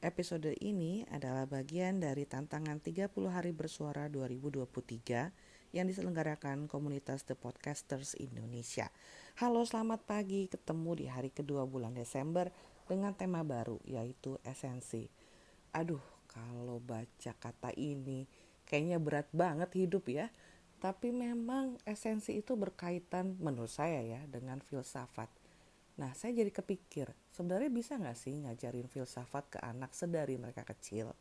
Episode ini adalah bagian dari tantangan 30 hari bersuara 2023 yang diselenggarakan komunitas The Podcasters Indonesia. Halo, selamat pagi. Ketemu di hari kedua bulan Desember dengan tema baru, yaitu esensi. Aduh, kalau baca kata ini kayaknya berat banget hidup ya. Tapi memang esensi itu berkaitan menurut saya ya dengan filsafat. Nah, saya jadi kepikir, sebenarnya bisa nggak sih ngajarin filsafat ke anak sedari mereka kecil?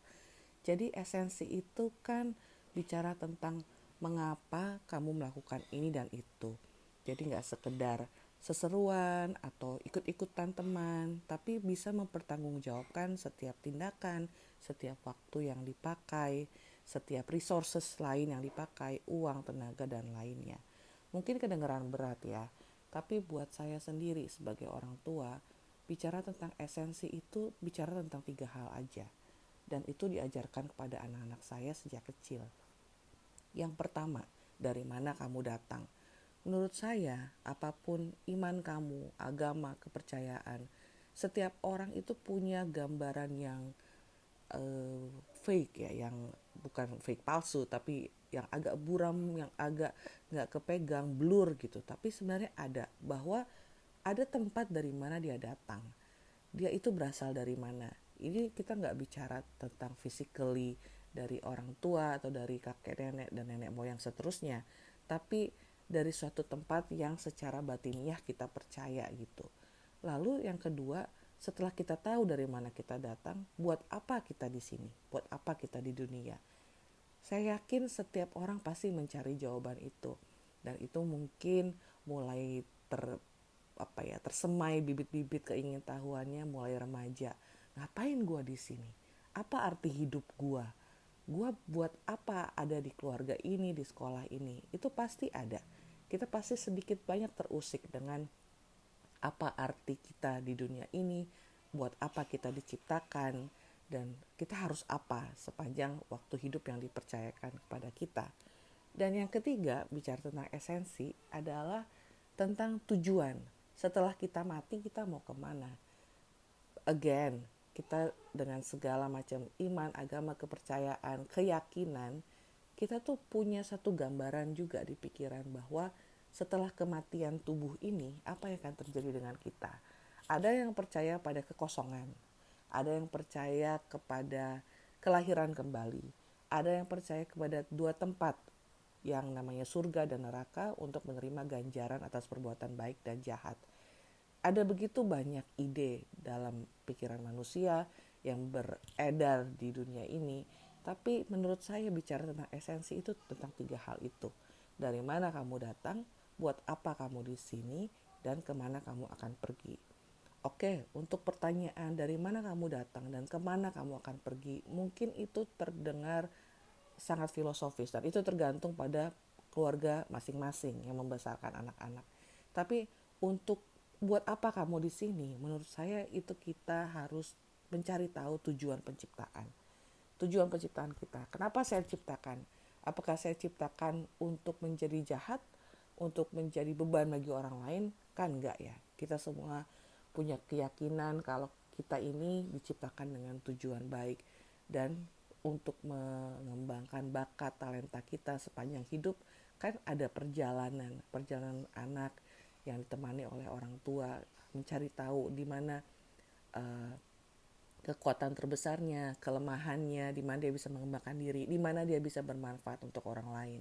Jadi esensi itu kan bicara tentang mengapa kamu melakukan ini dan itu. Jadi nggak sekedar seseruan atau ikut-ikutan teman, tapi bisa mempertanggungjawabkan setiap tindakan, setiap waktu yang dipakai, setiap resources lain yang dipakai, uang, tenaga, dan lainnya. Mungkin kedengaran berat ya, tapi buat saya sendiri sebagai orang tua, bicara tentang esensi itu bicara tentang 3 hal aja. Dan itu diajarkan kepada anak-anak saya sejak kecil. Yang pertama, dari mana kamu datang? Menurut saya, apapun iman kamu, agama, kepercayaan, setiap orang itu punya gambaran yang uh, fake ya, yang bukan fake palsu, tapi yang agak buram, yang agak nggak kepegang, blur gitu. Tapi sebenarnya ada, bahwa ada tempat dari mana dia datang. Dia itu berasal dari mana. Ini kita nggak bicara tentang physically dari orang tua atau dari kakek nenek dan nenek moyang seterusnya, tapi dari suatu tempat yang secara batiniah kita percaya gitu. Lalu yang kedua, setelah kita tahu dari mana kita datang, buat apa kita di sini? Buat apa kita di dunia? Saya yakin setiap orang pasti mencari jawaban itu. Dan itu mungkin mulai tersemai bibit-bibit keingintahuannya mulai remaja. Ngapain gua di sini? Apa arti hidup gua? Gua buat apa ada di keluarga ini, di sekolah ini? Itu pasti ada. Kita pasti sedikit banyak terusik dengan apa arti kita di dunia ini, buat apa kita diciptakan, dan kita harus apa sepanjang waktu hidup yang dipercayakan kepada kita. Dan yang ketiga, bicara tentang esensi adalah tentang tujuan. Setelah kita mati, kita mau kemana? Again, kita dengan segala macam iman, agama, kepercayaan, keyakinan, kita tuh punya satu gambaran juga di pikiran bahwa setelah kematian tubuh ini, apa yang akan terjadi dengan kita? Ada yang percaya pada kekosongan, ada yang percaya kepada kelahiran kembali, ada yang percaya kepada dua tempat yang namanya surga dan neraka untuk menerima ganjaran atas perbuatan baik dan jahat. Ada begitu banyak ide dalam pikiran manusia yang beredar di dunia ini, tapi menurut saya bicara tentang esensi itu tentang 3 hal itu. Dari mana kamu datang, buat apa kamu di sini, dan kemana kamu akan pergi. Oke, untuk pertanyaan dari mana kamu datang dan kemana kamu akan pergi, mungkin itu terdengar sangat filosofis dan itu tergantung pada keluarga masing-masing yang membesarkan anak-anak. Tapi untuk buat apa kamu di sini? Menurut saya itu kita harus mencari tahu tujuan penciptaan. Tujuan penciptaan kita. Kenapa saya ciptakan? Apakah saya ciptakan untuk menjadi jahat, untuk menjadi beban bagi orang lain? Kan enggak ya. Kita semua punya keyakinan kalau kita ini diciptakan dengan tujuan baik dan untuk mengembangkan bakat talenta kita sepanjang hidup kan ada perjalanan anak yang ditemani oleh orang tua mencari tahu di mana uh, kekuatan terbesarnya, kelemahannya, di mana dia bisa mengembangkan diri, di mana dia bisa bermanfaat untuk orang lain.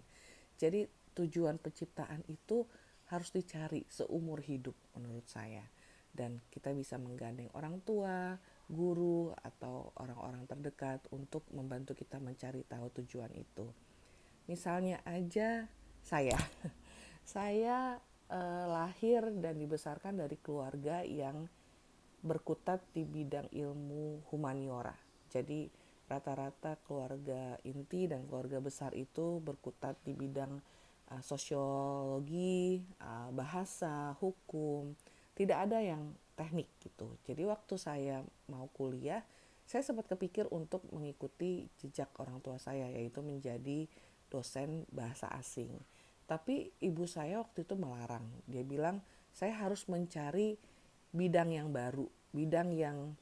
Jadi tujuan penciptaan itu harus dicari seumur hidup menurut saya. Dan kita bisa menggandeng orang tua, guru, atau orang-orang terdekat untuk membantu kita mencari tahu tujuan itu. Misalnya aja saya, saya lahir dan dibesarkan dari keluarga yang berkutat di bidang ilmu humaniora. Jadi rata-rata keluarga inti dan keluarga besar itu berkutat di bidang sosiologi, bahasa, hukum. Tidak ada yang teknik gitu. Jadi waktu saya mau kuliah, saya sempat kepikir untuk mengikuti jejak orang tua saya, yaitu menjadi dosen bahasa asing. Tapi ibu saya waktu itu melarang. Dia bilang, saya harus mencari bidang yang baru, bidang yang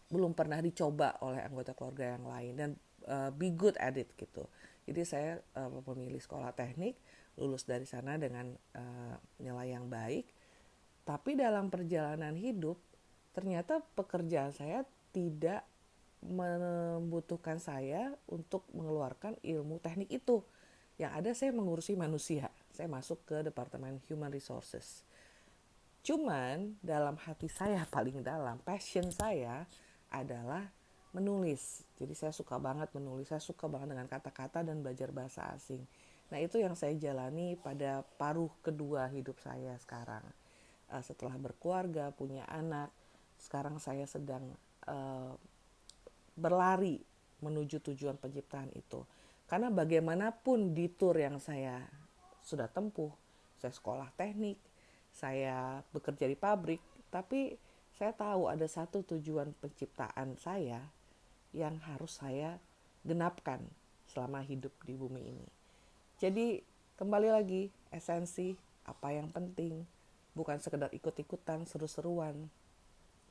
belum pernah dicoba oleh anggota keluarga yang lain, dan be good at it gitu. Jadi saya memilih sekolah teknik, lulus dari sana dengan nilai yang baik. Tapi dalam perjalanan hidup ternyata pekerjaan saya tidak membutuhkan saya untuk mengeluarkan ilmu teknik itu. Yang ada saya mengurusi manusia. Saya masuk ke Departemen Human Resources. Cuman dalam hati saya paling dalam, passion saya adalah menulis. Jadi saya suka banget menulis, saya suka banget dengan kata-kata dan belajar bahasa asing. Nah itu yang saya jalani pada paruh kedua hidup saya sekarang. Setelah berkeluarga, punya anak, sekarang saya sedang berlari menuju tujuan penciptaan itu. Karena bagaimanapun detour yang saya sudah tempuh, saya sekolah teknik, saya bekerja di pabrik, tapi saya tahu ada satu tujuan penciptaan saya yang harus saya genapkan selama hidup di bumi ini. Jadi kembali lagi, esensi apa yang penting, bukan sekedar ikut-ikutan, seru-seruan.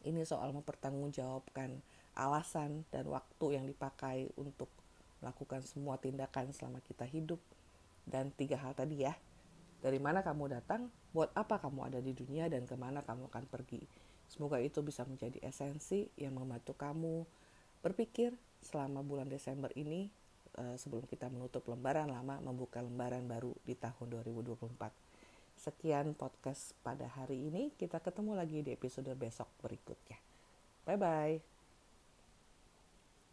Ini soal mempertanggungjawabkan alasan dan waktu yang dipakai untuk melakukan semua tindakan selama kita hidup. Dan 3 hal tadi ya, dari mana kamu datang, buat apa kamu ada di dunia, dan kemana kamu akan pergi. Semoga itu bisa menjadi esensi yang membantu kamu berpikir selama bulan Desember ini, sebelum kita menutup lembaran lama, membuka lembaran baru di tahun 2024. Sekian podcast pada hari ini, kita ketemu lagi di episode besok berikutnya. Bye-bye.